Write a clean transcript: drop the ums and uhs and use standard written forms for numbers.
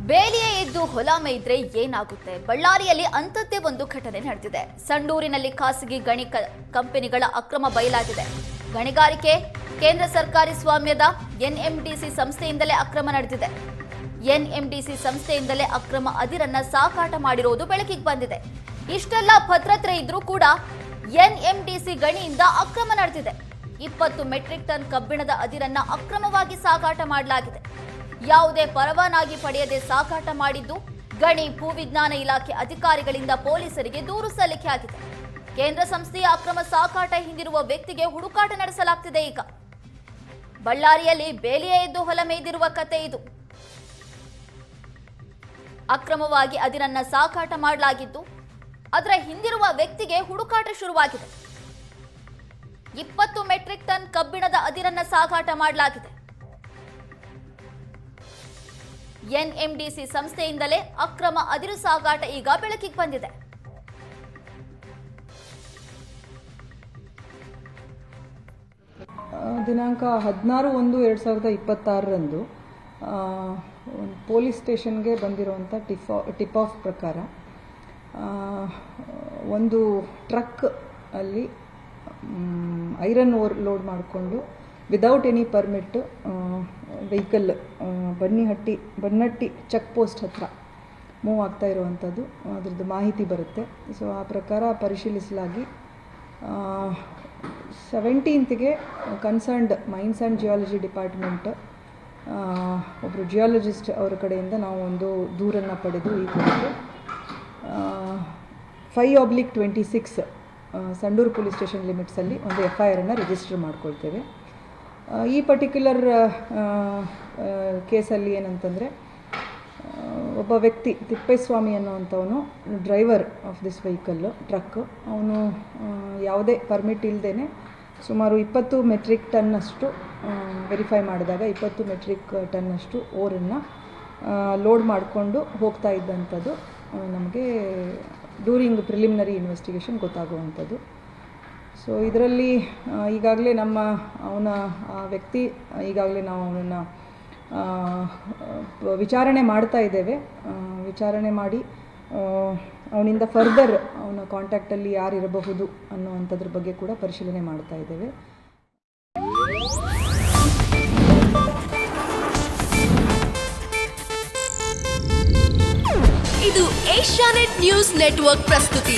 ಬೇಲಿಯೇ ಇದ್ದು ಹೊಲ ಮೇಯ್ದ್ರೆ ಏನಾಗುತ್ತೆ? ಬಳ್ಳಾರಿಯಲ್ಲಿ ಅಂಥದ್ದೇ ಒಂದು ಘಟನೆ ನಡೆದಿದೆ. ಸಂಡೂರಿನಲ್ಲಿ ಖಾಸಗಿ ಗಣಿ ಕಂಪನಿಗಳ ಅಕ್ರಮ ಬಯಲಾಗಿದೆ. ಗಣಿಗಾರಿಕೆ ಕೇಂದ್ರ ಸರ್ಕಾರಿ ಸ್ವಾಮ್ಯದ ಎನ್ಎಂಡಿಸಿ ಸಂಸ್ಥೆಯಿಂದಲೇ ಅಕ್ರಮ ನಡೆದಿದೆ. ಎನ್ಎಂಡಿಸಿ ಸಂಸ್ಥೆಯಿಂದಲೇ ಅಕ್ರಮ ಅದಿರನ್ನ ಸಾಕಾಟ ಮಾಡಿರೋದು ಬೆಳಕಿಗೆ ಬಂದಿದೆ. ಇಷ್ಟೆಲ್ಲ ಭದ್ರತೆ ಇದ್ರೂ ಕೂಡ ಎನ್ಎಂಡಿಸಿ ಗಣಿಯಿಂದ ಅಕ್ರಮ ನಡೆದಿದೆ. 20 ಮೆಟ್ರಿಕ್ ಟನ್ ಕಬ್ಬಿಣದ ಅದಿರನ್ನ ಅಕ್ರಮವಾಗಿ ಸಾಗಾಟ ಮಾಡಲಾಗಿದೆ. ಯಾವುದೇ ಪರವಾನಗಿ ಪಡೆಯದೆ ಸಾಗಾಟ ಮಾಡಿದ್ದು ಗಣಿ ಭೂವಿಜ್ಞಾನ ಇಲಾಖೆ ಅಧಿಕಾರಿಗಳಿಂದ ಪೊಲೀಸರಿಗೆ ದೂರು ಸಲ್ಲಿಕೆಯಾಗಿದೆ. ಕೇಂದ್ರ ಸಂಸ್ಥೆಯ ಅಕ್ರಮ ಸಾಗಾಟ ಹಿಂದಿರುವ ವ್ಯಕ್ತಿಗೆ ಹುಡುಕಾಟ ನಡೆಸಲಾಗ್ತಿದೆ. ಈಗ ಬಳ್ಳಾರಿಯಲ್ಲಿ ಬೇಲಿಯೇ ಇದ್ದು ಹೊಲ ಮೇಯ್ದಿರುವ ಕತೆ ಇದು. ಅಕ್ರಮವಾಗಿ ಅದಿರನ್ನ ಸಾಗಾಟ ಮಾಡಲಾಗಿದ್ದು ಅದರ ಹಿಂದಿರುವ ವ್ಯಕ್ತಿಗೆ ಹುಡುಕಾಟ ಶುರುವಾಗಿದೆ. 20 ಮೆಟ್ರಿಕ್ ಟನ್ ಕಬ್ಬಿಣದ ಅದಿರನ್ನ ಸಾಗಾಟ ಮಾಡಲಾಗಿದೆ. ಎನ್ಎಂಡಿಸಿ ಸಂಸ್ಥೆಯಿಂದಲೇ ಅಕ್ರಮ ಅದಿರು ಸಾಗಾಟ ಈಗ ಬೆಳಕಿಗೆ ಬಂದಿದೆ. ದಿನಾಂಕ 16/1/2026ರಂದು ಪೊಲೀಸ್ ಸ್ಟೇಷನ್ಗೆ ಬಂದಿರುವಂಥ ಟಿಪ್ ಆಫ್ ಪ್ರಕಾರ ಒಂದು ಟ್ರಕ್ ಅಲ್ಲಿ ಐರನ್ ಓರ್ ಲೋಡ್ ಮಾಡಿಕೊಂಡು without any permit vehicle Bannatti check post ಹತ್ರ ಮೂವ್ ಆಗ್ತಾ ಇರುವಂಥದ್ದು ಅದ್ರದ್ದು ಮಾಹಿತಿ ಬರುತ್ತೆ. ಸೊ ಆ ಪ್ರಕಾರ ಪರಿಶೀಲಿಸಲಾಗಿ 17ಗೆ concerned mines and geology department ಒಬ್ಬರು ಜಿಯಾಲಜಿಸ್ಟ್ ಅವರ ಕಡೆಯಿಂದ ನಾವು ಒಂದು ದೂರನ್ನು ಪಡೆದು ಈ ಕುರಿತು 5/26 ಸಂಡೂರು ಪೊಲೀಸ್ ಸ್ಟೇಷನ್ ಲಿಮಿಟ್ಸಲ್ಲಿ ಒಂದು FIR ರಿಜಿಸ್ಟರ್ ಮಾಡ್ಕೊಳ್ತೇವೆ. ಈ ಪರ್ಟಿಕ್ಯುಲರ್ ಕೇಸಲ್ಲಿ ಏನಂತಂದರೆ ಒಬ್ಬ ವ್ಯಕ್ತಿ ತಿಪ್ಪೇಸ್ವಾಮಿ ಅನ್ನುವಂಥವನು driver of this vehicle truck. ಅವನು ಯಾವುದೇ ಪರ್ಮಿಟ್ ಇಲ್ಲದೇ ಸುಮಾರು 20 ಮೆಟ್ರಿಕ್ ಟನ್ನಷ್ಟು ವೆರಿಫೈ ಮಾಡಿದಾಗ 20 ಮೆಟ್ರಿಕ್ ಟನ್ನಷ್ಟು ಓರನ್ನು ಲೋಡ್ ಮಾಡಿಕೊಂಡು ಹೋಗ್ತಾ ಇದ್ದಂಥದ್ದು ನಮಗೆ ಡ್ಯೂರಿಂಗ್ ಪ್ರಿಲಿಮಿನರಿ ಇನ್ವೆಸ್ಟಿಗೇಷನ್ ಗೊತ್ತಾಗುವಂಥದ್ದು. ಸೊ ಇದರಲ್ಲಿ ಈಗಾಗಲೇ ಆ ವ್ಯಕ್ತಿ ಈಗಾಗಲೇ ನಾವು ಅವನನ್ನು ವಿಚಾರಣೆ ಮಾಡ್ತಾ ಇದ್ದೇವೆ. ವಿಚಾರಣೆ ಮಾಡಿ ಅವನಿಂದ ಫರ್ದರ್ ಅವನ ಕಾಂಟ್ಯಾಕ್ಟಲ್ಲಿ ಯಾರಿರಬಹುದು ಅನ್ನುವಂಥದ್ರ ಬಗ್ಗೆ ಕೂಡ ಪರಿಶೀಲನೆ ಮಾಡ್ತಾ ಇದ್ದೇವೆ. ಇದು ಏಷ್ಯಾನೆಟ್ ನ್ಯೂಸ್ ನೆಟ್ವರ್ಕ್ ಪ್ರಸ್ತುತಿ.